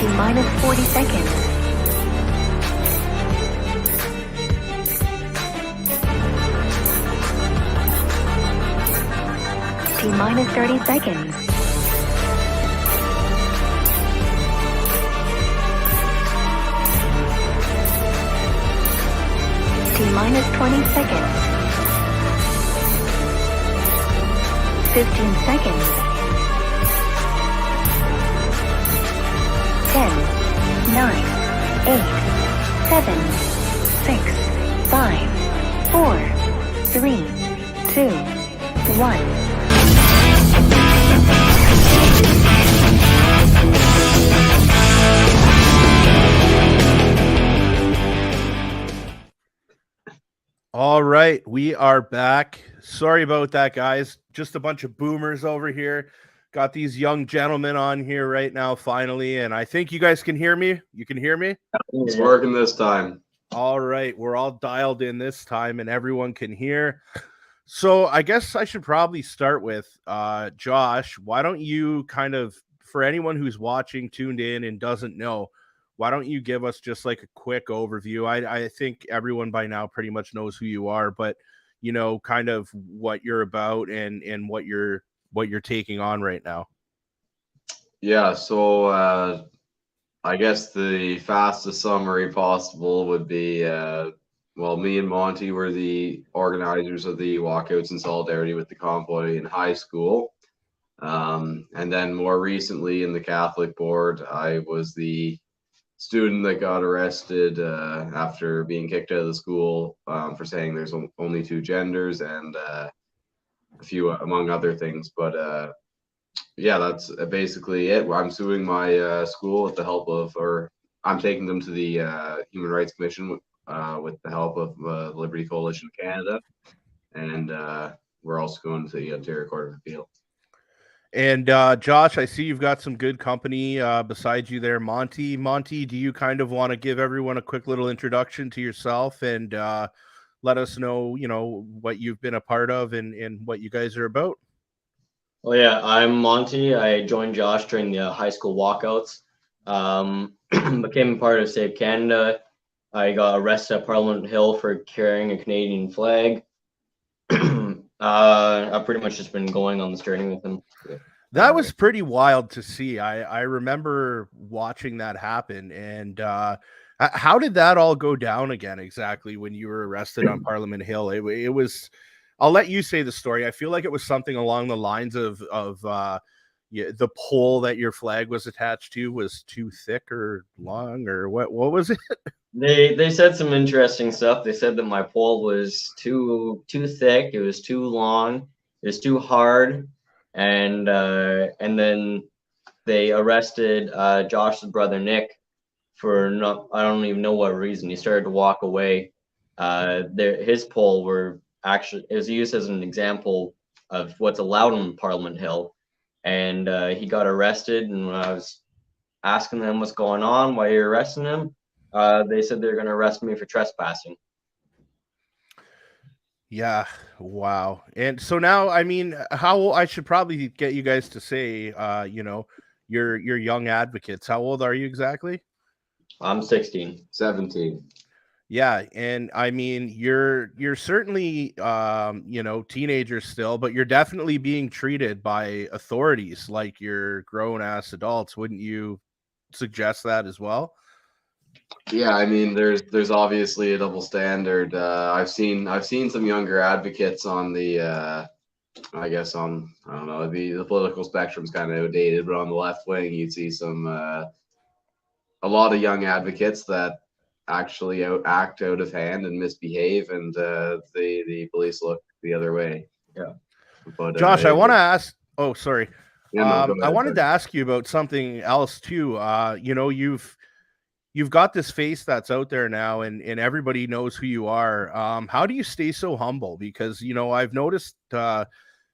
minus 40 seconds. T minus 30 seconds. T minus 20 seconds. 15 seconds. 10, 9, 8, 7, 6, 5, 4, 3, 2, 1. All right, we are back. Sorry about that, guys. Just a bunch of boomers over here. Got these young gentlemen on here right now, finally, and I think you guys can hear me. You can hear me? It's working this time. All right, we're all dialed in this time, and everyone can hear. So I guess I should probably start with Josh. Why don't you kind of, for anyone who's watching, tuned in, and doesn't know, why don't you give us just like a quick overview? I think everyone by now pretty much knows who you are, but you know, kind of what you're about and what you're taking on right now. Yeah, so I guess the fastest summary possible would be well, me and Monty were the organizers of the walkouts in solidarity with the convoy in high school. And then more recently in the Catholic board, I was the student that got arrested after being kicked out of the school for saying there's only two genders and a few among other things. But yeah, that's basically it. I'm suing my school with the help of, or I'm taking them to the Human Rights Commission with the help of the Liberty Coalition of Canada. And we're also going to the Ontario Court of Appeal. And Josh, I see you've got some good company beside you there, Monty. Monty, do you kind of want to give everyone a quick little introduction to yourself and let us know, you know, what you've been a part of and what you guys are about? Well, yeah, I'm Monty. I joined Josh during the high school walkouts. Became a part of Save Canada. I got arrested at Parliament Hill for carrying a Canadian flag. I've pretty much just been going on this journey with him. That was pretty wild to see. I remember watching that happen. And how did that all go down again exactly when you were arrested on Parliament Hill? It was, I'll let you say the story. I feel like it was something along the lines of the pole that your flag was attached to was too thick or long, or what was it? They said some interesting stuff. They said that my pole was too thick, it was too long, it was too hard, and then they arrested Josh's brother Nick for I don't even know what reason. He started to walk away. His pole it was used as an example of what's allowed on Parliament Hill, and he got arrested. And when I was asking them what's going on, why you're arresting him, they said they're going to arrest me for trespassing. Yeah. Wow. And so now, I mean, I should probably get you guys to say, you know, you're young advocates. How old are you exactly? I'm 16. 17. Yeah. And I mean, you're certainly, you know, teenagers still, but you're definitely being treated by authorities like you're grown ass adults. Wouldn't you suggest that as well? Yeah, I mean, there's obviously a double standard. I've seen some younger advocates on the, I guess I don't know, the political spectrum's kind of outdated, but on the left wing, you'd see some a lot of young advocates that actually act out of hand and misbehave, and the police look the other way. Yeah. But Josh, I want to ask. Oh, sorry. Yeah, no, I wanted to ask you about something else too. You know, you've got this face that's out there now, and everybody knows who you are. How do you stay so humble? Because, you know, I've noticed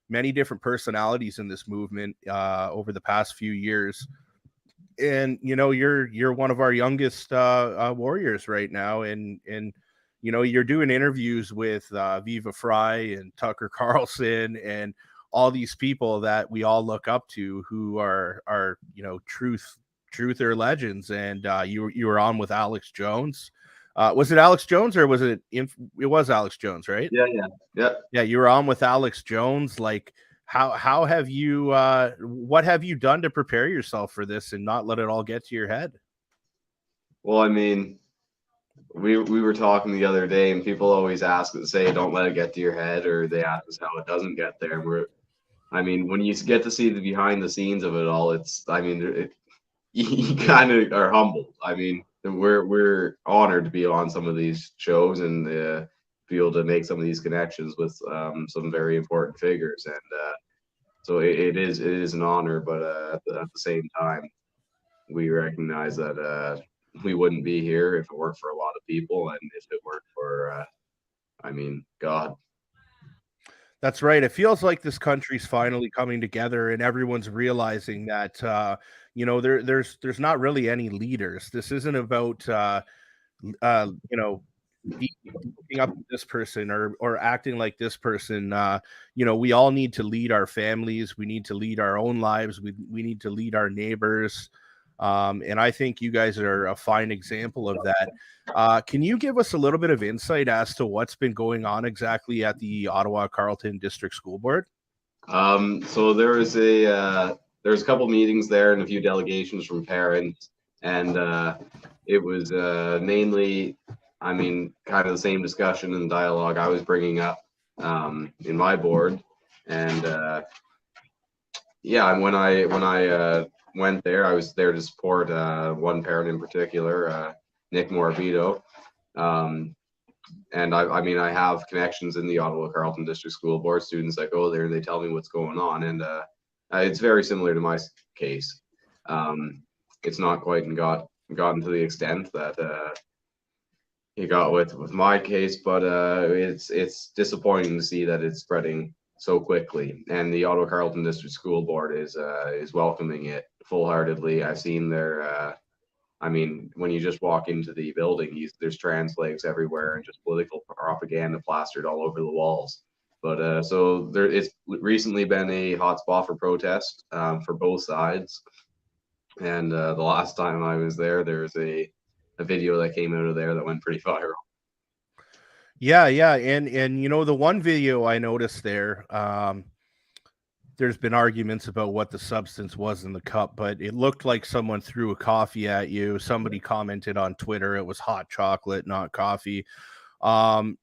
many different personalities in this movement over the past few years. And, you know, you're one of our youngest warriors right now. And, you know, you're doing interviews with Viva Fry and Tucker Carlson and all these people that we all look up to who are, you know, truth Truth or Legends, and you were on with Alex Jones. Was it Alex Jones or was it? It was Alex Jones, right? Yeah. You were on with Alex Jones. Like, how have you? What have you done to prepare yourself for this and not let it all get to your head? Well, I mean, we were talking the other day, and people always say, "Don't let it get to your head," or they ask us how it doesn't get there. I mean, when you get to see the behind the scenes of it all, you kind of are humbled. I mean, we're honored to be on some of these shows and be able to make some of these connections with some very important figures, and so it is an honor. But at the same time, we recognize that we wouldn't be here if it weren't for a lot of people, and if it weren't for, I mean, God. That's right. It feels like this country's finally coming together, and everyone's realizing that there's not really any leaders. This isn't about looking up to this person or acting like this person. We all need to lead our families. We need to lead our own lives. We need to lead our neighbors. And I think you guys are a fine example of that. Can you give us a little bit of insight as to what's been going on exactly at the Ottawa Carleton District School Board? So there's a couple meetings there and a few delegations from parents, and it was mainly, I mean, kind of the same discussion and dialogue I was bringing up in my board, and when I went there, I was there to support one parent in particular, Nick Morabito. And I have connections in the Ottawa Carleton District School Board, students that go there and they tell me what's going on. And it's very similar to my case. It's not quite gotten to the extent that he got with my case, but it's disappointing to see that it's spreading so quickly. And the Ottawa Carleton District School Board is welcoming it full-heartedly. I've seen their when you just walk into the building, there's trans flags everywhere and just political propaganda plastered all over the walls. But so it's recently been a hotspot for protest for both sides. And the last time I was there's a video that came out of there that went pretty viral. Yeah, and the one video I noticed there, there's been arguments about what the substance was in the cup, but it looked like someone threw a coffee at you. Somebody commented on Twitter it was hot chocolate, not coffee. How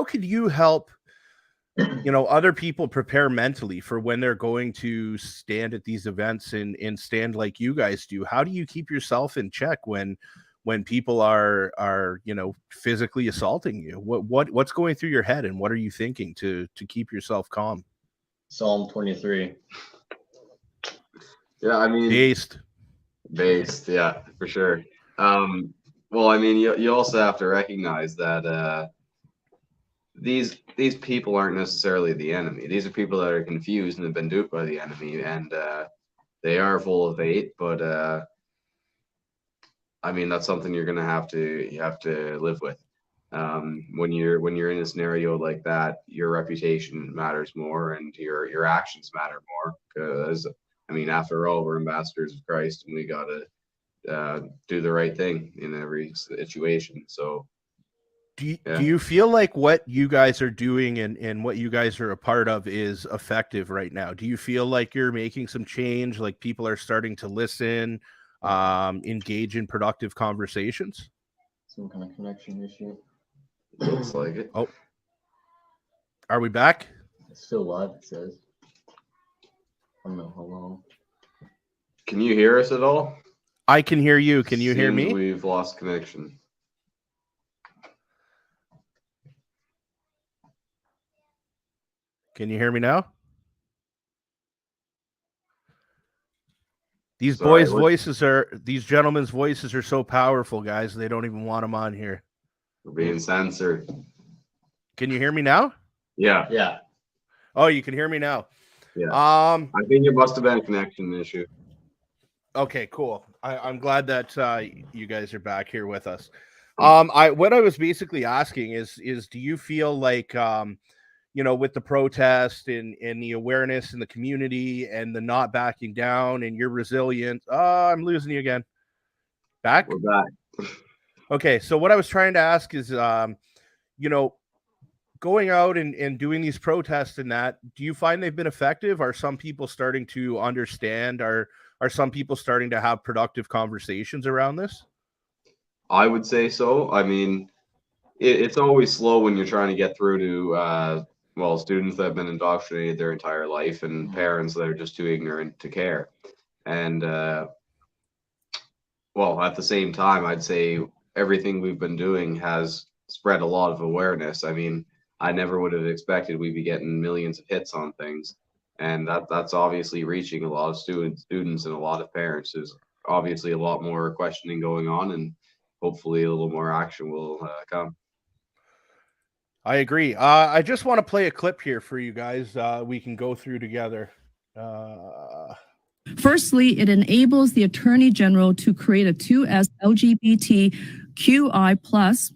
could you help other people prepare mentally for when they're going to stand at these events and stand like you guys do? How do you keep yourself in check when people are physically assaulting you? What's going through your head, and what are you thinking to keep yourself calm? Psalm 23. Yeah, I mean, based, yeah, for sure. Well, I mean, you also have to recognize that these people aren't necessarily the enemy. These are people that are confused and have been duped by the enemy, and they are full of hate. But I mean, that's something you have to live with. When you're in a scenario like that, your reputation matters more, and your actions matter more. Because I mean, after all, we're ambassadors of Christ, and we gotta do the right thing in every situation. So, do you feel like what you guys are doing and what you guys are a part of is effective right now? Do you feel like you're making some change? Like people are starting to listen, engage in productive conversations? Some kind of connection issue. Looks like it. Oh, are we back? It's still live, it says. I don't know how long. Can you hear us at all? I can hear you. Can you hear me? We've lost connection. Can you hear me now? These gentlemen's voices are so powerful, guys. They don't even want them on here. We're being censored. Can you hear me now? Yeah. Oh, you can hear me now. Yeah. I think it must have been a connection issue. Okay, cool. I'm glad that you guys are back here with us. What I was basically asking is do you feel like with the protest and the awareness in the community and the not backing down and your resilience. Oh, I'm losing you again. Back? We're back. Okay, so what I was trying to ask is, going out and doing these protests and that, do you find they've been effective? Are some people starting to understand? Are some people starting to have productive conversations around this? I would say so. I mean, it's always slow when you're trying to get through to students that have been indoctrinated their entire life and parents that are just too ignorant to care. And at the same time, I'd say everything we've been doing has spread a lot of awareness. I mean, I never would have expected we'd be getting millions of hits on things, and that's obviously reaching a lot of students and a lot of parents. There's obviously a lot more questioning going on, and hopefully a little more action will come. I agree. I just want to play a clip here for you guys. We can go through together. Firstly, it enables the Attorney General to create a 2S LGBTQI plus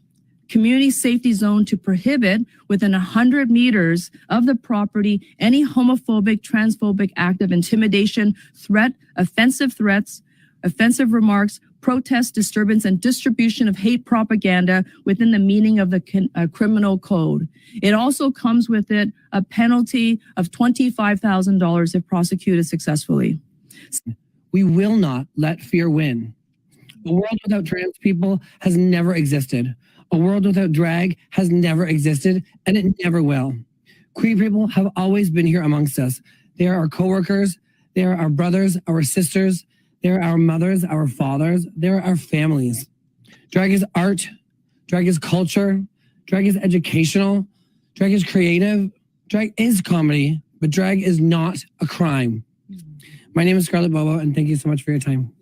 community safety zone to prohibit within 100 meters of the property any homophobic, transphobic act of intimidation, threat, offensive threats, offensive remarks, protest, disturbance, and distribution of hate propaganda within the meaning of the criminal code. It also comes with it a penalty of $25,000 if prosecuted successfully. We will not let fear win. A world without trans people has never existed. A world without drag has never existed, and it never will. Queer people have always been here amongst us. They are our coworkers, they are our brothers, our sisters, they are our mothers, our fathers, they are our families. Drag is art, drag is culture, drag is educational, drag is creative, drag is comedy, but drag is not a crime. My name is Scarlett Bobo, and thank you so much for your time.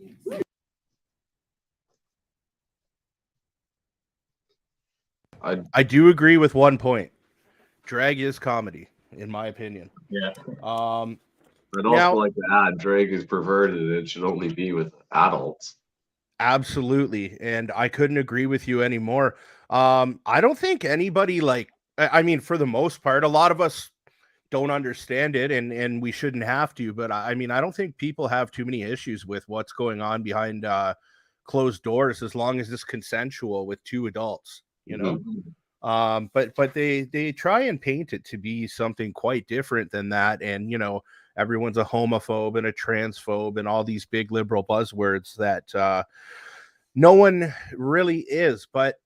I do agree with one point. Drag is comedy, in my opinion. Yeah. I'd also like to add, drag is perverted. It should only be with adults. Absolutely, and I couldn't agree with you anymore. I don't think anybody for the most part, a lot of us don't understand it, and we shouldn't have to. But I don't think people have too many issues with what's going on behind closed doors, as long as it's consensual with two adults. But they try and paint it to be something quite different than that, and everyone's a homophobe and a transphobe and all these big liberal buzzwords that no one really is. But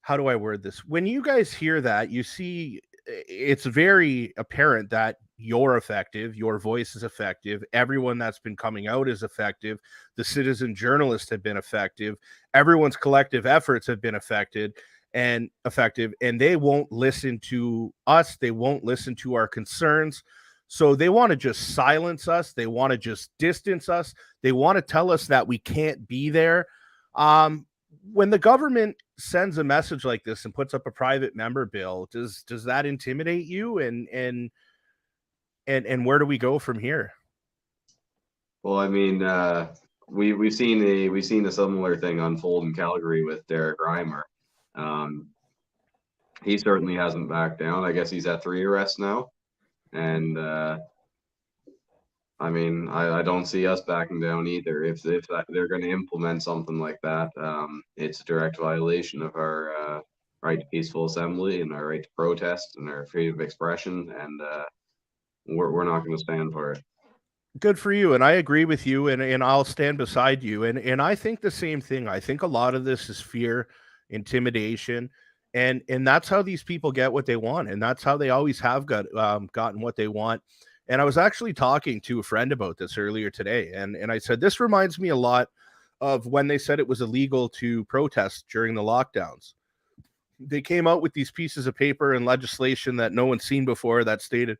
how do I word this? When you guys hear that, you see it's very apparent that you're effective, your voice is effective, everyone that's been coming out is effective, the citizen journalists have been effective, everyone's collective efforts have been effective, and they won't listen to us, they won't listen to our concerns. So they want to just silence us, they want to just distance us, they want to tell us that we can't be there. When the government sends a message like this and puts up a private member bill, does that intimidate you? And where do we go from here? Well, I mean, we've seen a similar thing unfold in Calgary with Derek Reimer. He certainly hasn't backed down. I guess he's at 3 arrests now, and I don't see us backing down either. If they're going to implement something like that, it's a direct violation of our right to peaceful assembly and our right to protest and our freedom of expression, and we're not going to stand for it. Good for you, and I agree with you, and I'll stand beside you. And I think the same thing. I think a lot of this is fear, intimidation, and that's how these people get what they want, and that's how they always have gotten what they want. And I was actually talking to a friend about this earlier today, and I said, this reminds me a lot of when they said it was illegal to protest during the lockdowns. They came out with these pieces of paper and legislation that no one's seen before that stated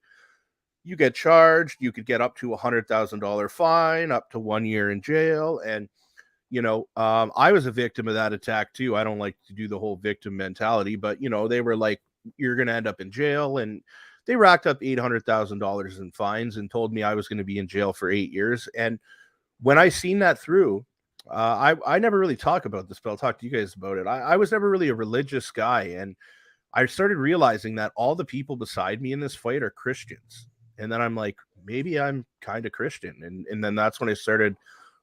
you get charged, you could get up to $100,000 fine, up to 1 year in jail. And, I was a victim of that attack too. I don't like to do the whole victim mentality, but, they were like, you're going to end up in jail. And they racked up $800,000 in fines and told me I was going to be in jail for 8 years. And when I seen that through, I never really talk about this, but I'll talk to you guys about it. I was never really a religious guy. And I started realizing that all the people beside me in this fight are Christians. And then I'm like, maybe I'm kind of Christian. And then that's when I started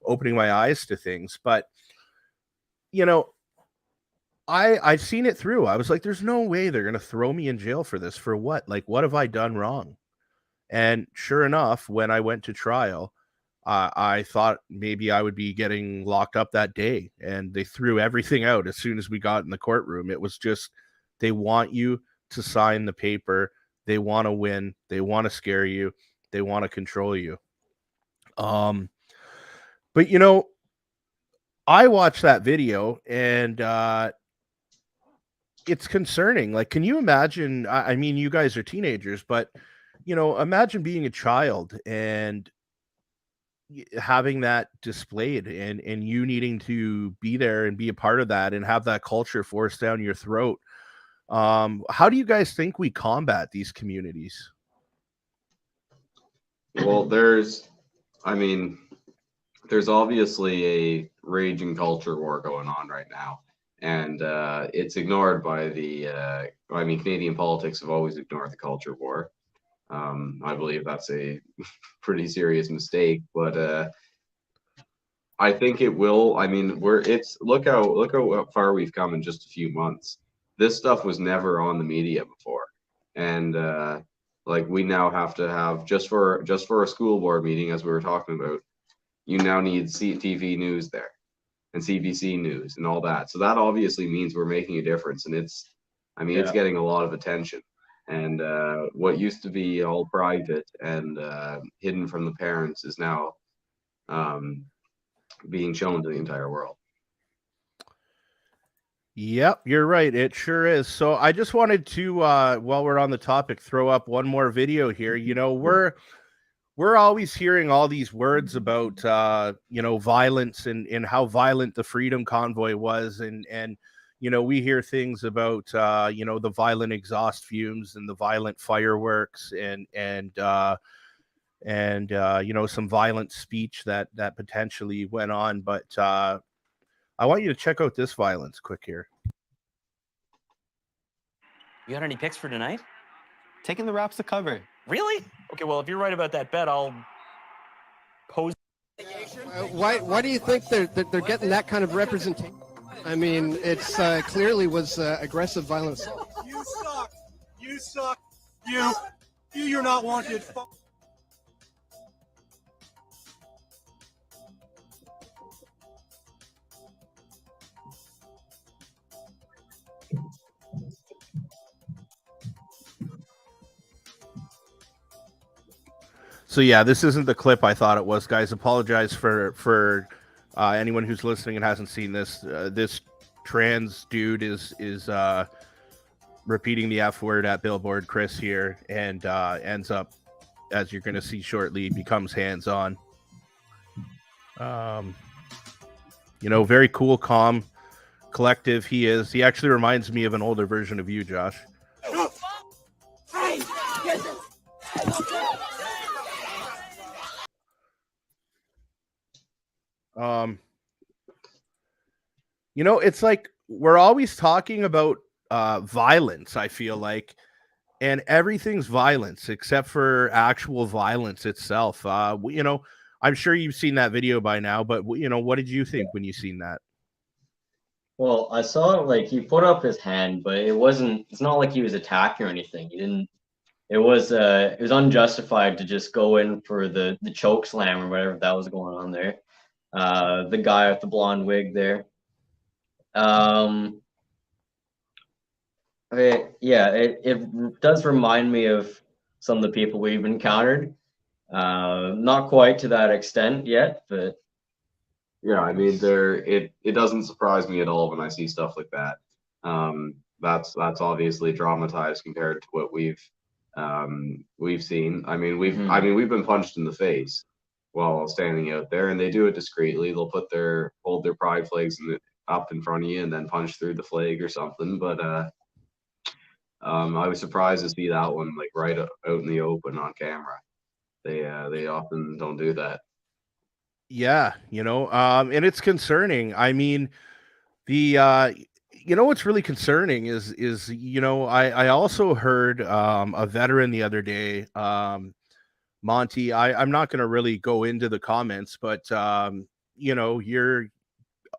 opening my eyes to things. But, you know, I've seen it through. I was like, there's no way they're going to throw me in jail for this. For what? Like, what have I done wrong? And sure enough, when I went to trial, I thought maybe I would be getting locked up that day. And they threw everything out as soon as we got in the courtroom. It was just, they want you to sign the paper. They want to win. They want to scare you. They want to control you. But you know, I watched that video and it's concerning. Like, can you imagine? I mean, you guys are teenagers, but you know, imagine being a child and having that displayed and you needing to be there and be a part of that and have that culture forced down your throat. How do you guys think we combat these communities? Well, there's obviously a raging culture war going on right now, and it's ignored by Canadian politics have always ignored the culture war. I believe that's a pretty serious mistake, but I think it will. I mean, look how far we've come in just a few months. This stuff was never on the media before, and like we now have to have just for a school board meeting, as we were talking about, you now need TV news there and CBC news and all that. So that obviously means we're making a difference, and it's getting a lot of attention. And what used to be all private and hidden from the parents is now being shown to the entire world. Yep, you're right. It sure is. So I just wanted to, while we're on the topic, throw up one more video here. You know, we're always hearing all these words about, you know, violence and how violent the Freedom Convoy was, and you know, we hear things about, you know, the violent exhaust fumes and the violent fireworks and you know, some violent speech that potentially went on. But I want you to check out this violence quick here. You got any picks for tonight? Taking the Raps to cover. Really? Okay, well, if you're right about that bet, I'll pose. Why do you think they're getting that kind of representation? I mean, it's clearly was aggressive violence. You suck. You suck. You're not wanted. So yeah, this isn't the clip I thought it was, guys. Apologize for anyone who's listening and hasn't seen this. This trans dude is repeating the F word at Billboard Chris here, and ends up, as you're going to see shortly, becomes hands-on. You know, very cool, calm, collective he is. He actually reminds me of an older version of you, Josh. You know, it's like we're always talking about violence, I feel like, and everything's violence except for actual violence itself. You know, I'm sure you've seen that video by now, but you know, what did you think when you seen that? Well, I saw like he put up his hand, but it's not like he was attacking or anything. He didn't. It was unjustified to just go in for the choke slam or whatever that was going on there. The guy with the blonde wig there. It does remind me of some of the people we've encountered. Not quite to that extent yet, but yeah, I mean, it doesn't surprise me at all when I see stuff like that. That's obviously dramatized compared to what we've seen. I mean, we've been punched in the face while standing out there, and they do it discreetly. They'll hold their pride flags up in front of you and then punch through the flag or something. But I was surprised to see that one like right out in the open on camera. They often don't do that. Yeah, you know, and it's concerning. I mean, the you know what's really concerning is I also heard a veteran the other day, Monty. I'm not going to really go into the comments, but you're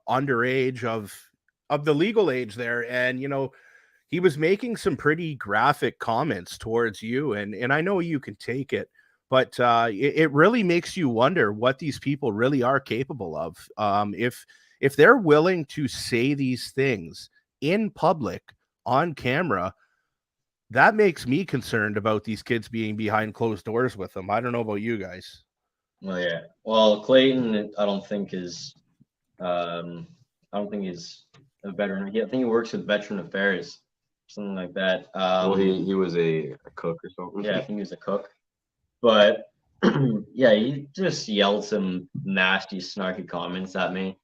underage of the legal age there, and he was making some pretty graphic comments towards you, and I know you can take it, but it really makes you wonder what these people really are capable of. If they're willing to say these things in public on camera, that makes me concerned about these kids being behind closed doors with them. I don't know about you guys. Well, yeah. Well, Clayton, I don't think is a veteran. I think he works with Veteran Affairs, something like that. Well, he was a cook or something. Yeah, I think he was a cook. But yeah, he just yelled some nasty, snarky comments at me,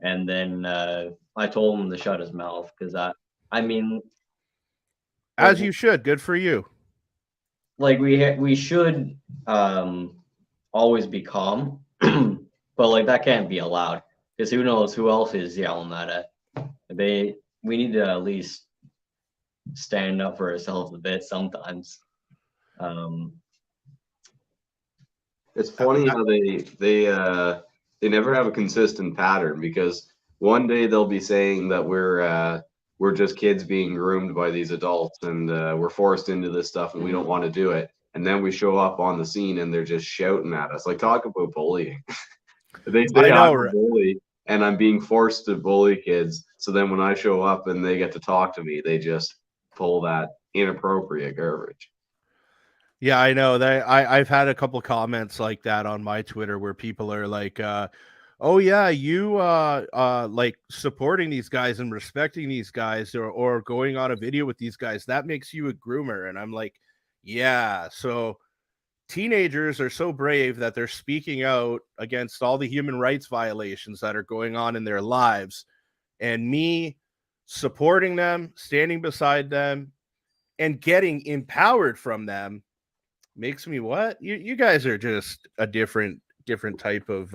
and then I told him to shut his mouth because I mean, As you should. Good for you. like we should always be calm, but like that can't be allowed because who knows who else is yelling at it. We need to at least stand up for ourselves a bit sometimes. It's funny how they never have a consistent pattern, because one day they'll be saying that we're just kids being groomed by these adults, and we're forced into this stuff and we don't want to do it. And then we show up on the scene and they're just shouting at us. Like, talk about bullying. They say I'm a bully and I'm being forced to bully kids. So then when I show up and they get to talk to me, they just pull that inappropriate garbage. Yeah, I know that I've had a couple comments like that on my Twitter where people are like, oh yeah, you like supporting these guys and respecting these guys, or going on a video with these guys, that makes you a groomer. And I'm like, yeah, so teenagers are so brave that they're speaking out against all the human rights violations that are going on in their lives, and me supporting them, standing beside them, and getting empowered from them makes me what? You guys are just a different type of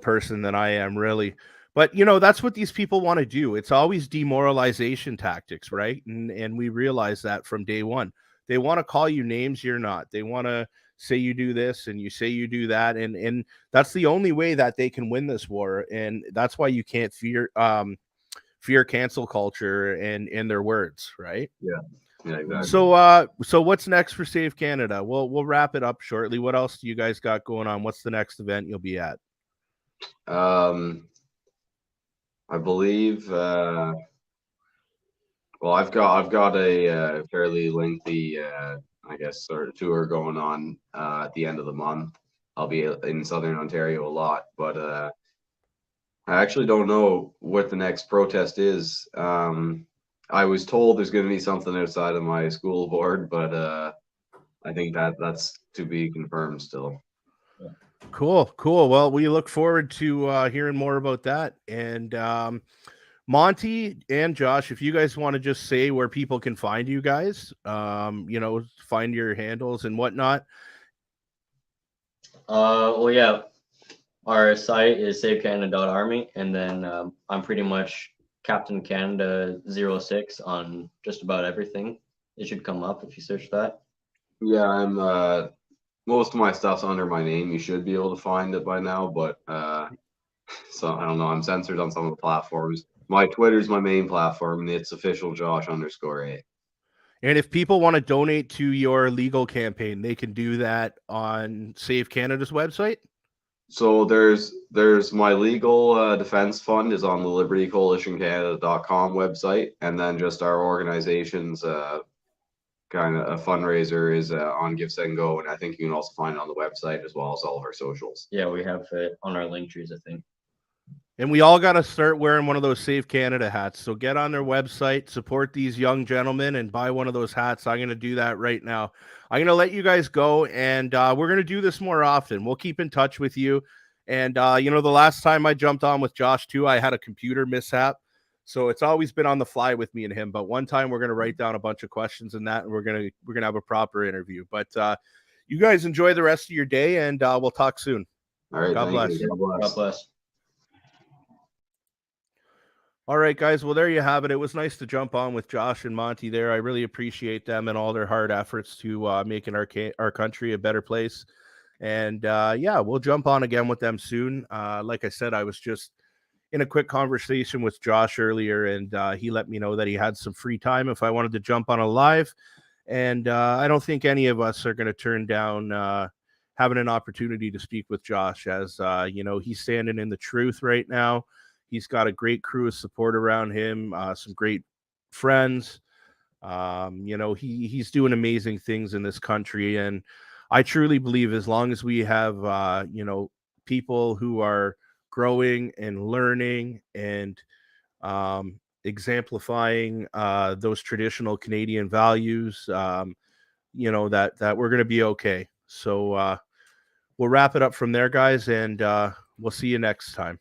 person than I am, really. But that's what these people want to do. It's always demoralization tactics, right? And we realize that from day one. They want to call you names you're not. They want to say you do this and you say you do that, and that's the only way that they can win this war. And that's why you can't fear cancel culture and their words, right? Yeah. Yeah, exactly. So what's next for Save Canada? We'll wrap it up shortly. What else do you guys got going on? What's the next event you'll be at? I believe well, I've got a fairly lengthy I guess sort of tour going on at the end of the month. I'll be in Southern Ontario a lot, but I actually don't know what the next protest is. I was told there's going to be something outside of my school board, but I think that's to be confirmed still. Cool. Well, we look forward to hearing more about that. And Monty and Josh, if you guys want to just say where people can find you guys, find your handles and whatnot. Well, yeah, our site is savecanada.army, and then I'm pretty much Captain Canada 06 on just about everything. It should come up if you search that. Yeah, I'm most of my stuff's under my name. You should be able to find it by now, but so I don't know. I'm censored on some of the platforms. My Twitter's my main platform, and it's official Josh_A. And if people want to donate to your legal campaign, they can do that on Save Canada's website. So there's my legal defense fund is on the libertycoalitioncanada.com website, and then just our organization's kind of a fundraiser is on Give Send Go, and I think you can also find it on the website as well as all of our socials. Yeah, we have it on our link trees, I think. And we all got to start wearing one of those Save Canada hats. So get on their website, support these young gentlemen, and buy one of those hats. I'm going to do that right now. I'm going to let you guys go, and we're going to do this more often. We'll keep in touch with you. And, the last time I jumped on with Josh, too, I had a computer mishap. So it's always been on the fly with me and him. But one time we're going to write down a bunch of questions and that, and we're going to have a proper interview. But you guys enjoy the rest of your day, and we'll talk soon. All right. God bless. God bless. All right, guys. Well, there you have it. It was nice to jump on with Josh and Monty there. I really appreciate them and all their hard efforts to making our country a better place. And yeah, we'll jump on again with them soon. Like I said, I was just in a quick conversation with Josh earlier, and he let me know that he had some free time if I wanted to jump on a live. And I don't think any of us are going to turn down having an opportunity to speak with Josh, as he's standing in the truth right now. He's got a great crew of support around him, some great friends. He's doing amazing things in this country, and I truly believe as long as we have people who are growing and learning and exemplifying those traditional Canadian values, that we're going to be okay. So we'll wrap it up from there, guys, and we'll see you next time.